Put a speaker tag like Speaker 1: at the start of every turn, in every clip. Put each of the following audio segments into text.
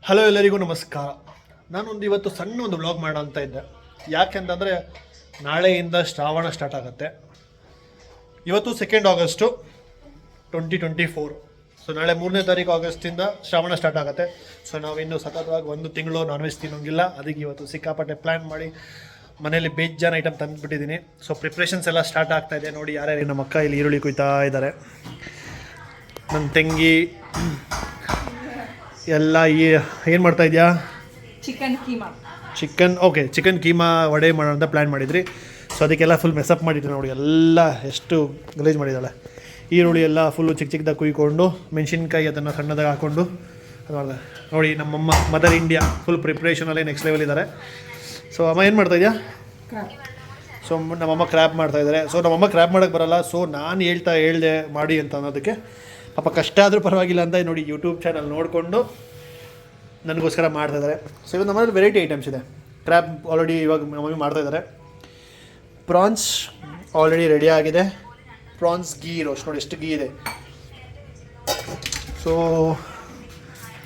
Speaker 1: Hello ಎಲ್ಲರಿಗೂ ನಮಸ್ಕಾರ. ನಾನೊಂದು ಇವತ್ತು ಸಣ್ಣ ಒಂದು ವ್ಲಾಗ್ ಮಾಡೋಣ ಅಂತ ಇದ್ದೆ. ಯಾಕೆಂತಂದರೆ ನಾಳೆಯಿಂದ ಶ್ರಾವಣ ಸ್ಟಾರ್ಟ್ ಆಗುತ್ತೆ. ಇವತ್ತು 2 ಆಗಸ್ಟು 2024. ಸೊ ನಾಳೆ 3ನೇ ತಾರೀಕು ಆಗಸ್ಟಿಂದ ಶ್ರಾವಣ ಸ್ಟಾರ್ಟ್ ಆಗುತ್ತೆ. ಸೊ ನಾವಿನ್ನು ಸತತವಾಗಿ 1 ತಿಂಗಳು ನಾನ್ ವೆಜ್ ತಿನ್ನೋಂಗಿಲ್ಲ. ಅದಕ್ಕೆ ಇವತ್ತು ಸಿಕ್ಕಾಪಟ್ಟೆ ಪ್ಲ್ಯಾನ್ ಮಾಡಿ ಮನೇಲಿ ಬೇಜಾನ್ ಐಟಮ್ ತಂದುಬಿಟ್ಟಿದ್ದೀನಿ. ಸೊ ಪ್ರಿಪ್ರೇಷನ್ಸ್ ಎಲ್ಲ ಸ್ಟಾರ್ಟ್ ಆಗ್ತಾಯಿದೆ. ನೋಡಿ ಯಾರ್ಯಾರು ನಮ್ಮ ಅಕ್ಕ ಇಲ್ಲಿ ಈರುಳ್ಳಿ ಕುಯ್ತಾ ಇದ್ದಾರೆ, ನನ್ನ ತಂಗಿ ಎಲ್ಲ ಏನು ಮಾಡ್ತಾ ಇದೆಯಾ? ಚಿಕನ್ ಕೀಮಾ ವಡೆ ಮಾಡೋಣ ಅಂತ ಪ್ಲ್ಯಾನ್ ಮಾಡಿದ್ರಿ. ಸೊ ಅದಕ್ಕೆಲ್ಲ ಫುಲ್ ಮೆಸಪ್ ಮಾಡಿದ್ರಿ. ನೋಡಿ ಎಲ್ಲ ಎಷ್ಟು ಗಲೀಜು ಮಾಡಿದ್ದಾಳೆ. ಈರುಳ್ಳಿ ಎಲ್ಲ ಫುಲ್ಲು ಚಿಕ್ಕದಾಗಿ ಕುಯ್ಕೊಂಡು, ಮೆಣಸಿನ್ಕಾಯಿ ಅದನ್ನು ಸಣ್ಣದಾಗಿ ಹಾಕ್ಕೊಂಡು ಅದು ಮಾಡಿದೆ. ನೋಡಿ ನಮ್ಮಮ್ಮ ಮದರ್ ಇಂಡಿಯಾ ಫುಲ್ ಪ್ರಿಪ್ರೇಷನಲ್ಲಿ ನೆಕ್ಸ್ಟ್ ಲೆವೆಲ್ ಇದ್ದಾರೆ. ಸೊ ಅಮ್ಮ ಏನು ಮಾಡ್ತಾಯಿದ್ಯಾ? ಸೊ ನಮ್ಮಮ್ಮ ಕ್ರ್ಯಾಬ್ ಮಾಡ್ತಾಯಿದ್ದಾರೆ. ಸೊ ನಮ್ಮಮ್ಮ ಕ್ರ್ಯಾಬ್ ಮಾಡೋಕ್ಕೆ ಬರೋಲ್ಲ. ಸೊ ನಾನು ಹೇಳ್ದೆ ಮಾಡಿ ಅಂತ ಅನ್ನೋದಕ್ಕೆ ಪಾಪ ಕಷ್ಟ ಆದರೂ ಪರವಾಗಿಲ್ಲ ಅಂತ ನೋಡಿ ಯೂಟ್ಯೂಬ್ ಚಾನಲ್ ನೋಡಿಕೊಂಡು ನನಗೋಸ್ಕರ ಮಾಡ್ತಾಯಿದ್ದಾರೆ. ಸೊ ಇವಾಗ ನಮ್ಮಲ್ಲಿ ವೆರೈಟಿ ಐಟಮ್ಸ್ ಇದೆ. ಕ್ರ್ಯಾಬ್ ಆಲ್ರೆಡಿ ಇವಾಗ ಮಮ್ಮಿ ಮಾಡ್ತಾಯಿದ್ದಾರೆ. ಪ್ರಾನ್ಸ್ ಆಲ್ರೆಡಿ ರೆಡಿ ಆಗಿದೆ. ಪ್ರಾನ್ಸ್ ಗೀ ರೋಸ್ಟ್ ನೋಡಿ ಎಷ್ಟು ಗೀ ಇದೆ. ಸೊ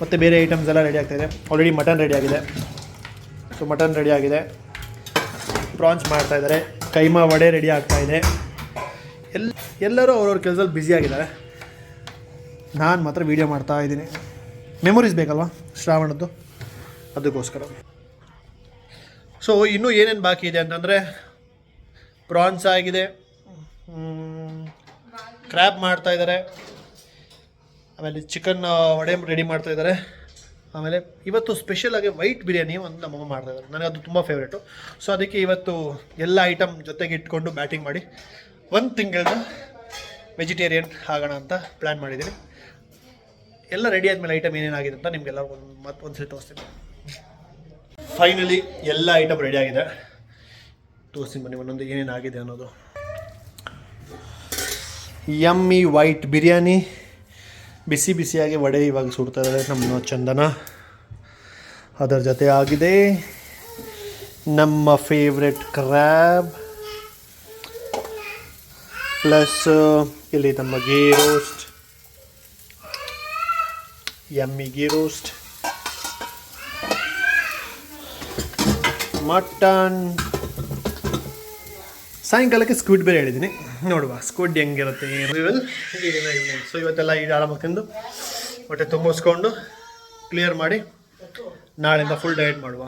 Speaker 1: ಮತ್ತು ಬೇರೆ ಐಟಮ್ಸ್ ಎಲ್ಲ ರೆಡಿ ಆಗ್ತಾಯಿದೆ. ಆಲ್ರೆಡಿ ಮಟನ್ ರೆಡಿ ಆಗಿದೆ. ಸೊ ಮಟನ್ ರೆಡಿ ಆಗಿದೆ. ಪ್ರಾನ್ಸ್ ಮಾಡ್ತಾಯಿದ್ದಾರೆ. ಕೈಮಾ ವಡೆ ರೆಡಿ ಆಗ್ತಾಯಿದೆ. ಎಲ್ಲರೂ ಅವ್ರವ್ರ ಕೆಲಸದಲ್ಲಿ ಬ್ಯುಸಿಯಾಗಿದ್ದಾರೆ. ನಾನು ಮಾತ್ರ ವೀಡಿಯೋ ಮಾಡ್ತಾ ಇದ್ದೀನಿ. ಮೆಮೊರೀಸ್ ಬೇಕಲ್ವ ಶ್ರಾವಣದ್ದು, ಅದಕ್ಕೋಸ್ಕರ. ಸೊ ಇನ್ನೂ ಏನೇನು ಬಾಕಿ ಇದೆ ಅಂತಂದರೆ ಪ್ರಾನ್ಸ್ ಆಗಿದೆ, ಕ್ರ್ಯಾಬ್ ಮಾಡ್ತಾಯಿದ್ದಾರೆ, ಆಮೇಲೆ ಚಿಕನ್ ವಡೆ ರೆಡಿ ಮಾಡ್ತಾಯಿದ್ದಾರೆ. ಆಮೇಲೆ ಇವತ್ತು ಸ್ಪೆಷಲಾಗಿ ವೈಟ್ ಬಿರಿಯಾನಿ ಒಂದು ನಮ್ಮಮ್ಮ ಮಾಡ್ತಾಯಿದ್ದಾರೆ. ನನಗೆ ಅದು ತುಂಬ ಫೇವ್ರೇಟು. ಸೊ ಅದಕ್ಕೆ ಇವತ್ತು ಎಲ್ಲ ಐಟಮ್ ಜೊತೆಗೆ ಇಟ್ಕೊಂಡು ಬ್ಯಾಟಿಂಗ್ ಮಾಡಿ 1 ತಿಂಗಳನ್ನ ವೆಜಿಟೇರಿಯನ್ ಆಗೋಣ ಅಂತ ಪ್ಲ್ಯಾನ್ ಮಾಡಿದ್ದೀನಿ. ಎಲ್ಲ ರೆಡಿ ಆದಮೇಲೆ ಐಟಮ್ ಏನೇನಾಗಿದೆ ಅಂತ ನಿಮಗೆಲ್ಲ ಒಂದ್ಸರಿ ತೋರಿಸ್ತೀನಿ. ಫೈನಲಿ ಎಲ್ಲ ಐಟಮ್ ರೆಡಿ ಆಗಿದೆ. ತೋರಿಸ್ತೀನಿ ಬನ್ನಿ ಒಂದೊಂದು ಏನೇನಾಗಿದೆ ಅನ್ನೋದು. ಯಮ್ಮಿ ವೈಟ್ ಬಿರಿಯಾನಿ, ಬಿಸಿ ಬಿಸಿಯಾಗಿ ವಡೆ ಇವಾಗ ಸುಡ್ತಾ ಇದ್ದಾರೆ ನಮ್ಮ ಚಂದನ. ಅದರ ಜೊತೆ ಆಗಿದೆ ನಮ್ಮ ಫೇವ್ರೆಟ್ ಕ್ರ್ಯಾಬ್, ಪ್ಲಸ್ ಇಲ್ಲಿ ನಮ್ಮ ghee roast, yummy ghee roast, mutton. ಸಾಯಂಕಾಲಕ್ಕೆ ಸ್ಕ್ವಿಡ್ ಬೇರೆ ಹೇಳಿದ್ದೀನಿ, ನೋಡುವ ಸ್ಕ್ವಿಡ್ ಹೆಂಗಿರುತ್ತೆ ಏನು. ಸೊ ಇವತ್ತೆಲ್ಲ ಈ ಆರಾಮಕ್ಕಿಂದು ಹೊಟ್ಟೆ ತುಂಬಿಸ್ಕೊಂಡು ಕ್ಲಿಯರ್ ಮಾಡಿ ನಾಳೆಯಿಂದ ಫುಲ್ ಡಯಟ್ ಮಾಡುವ.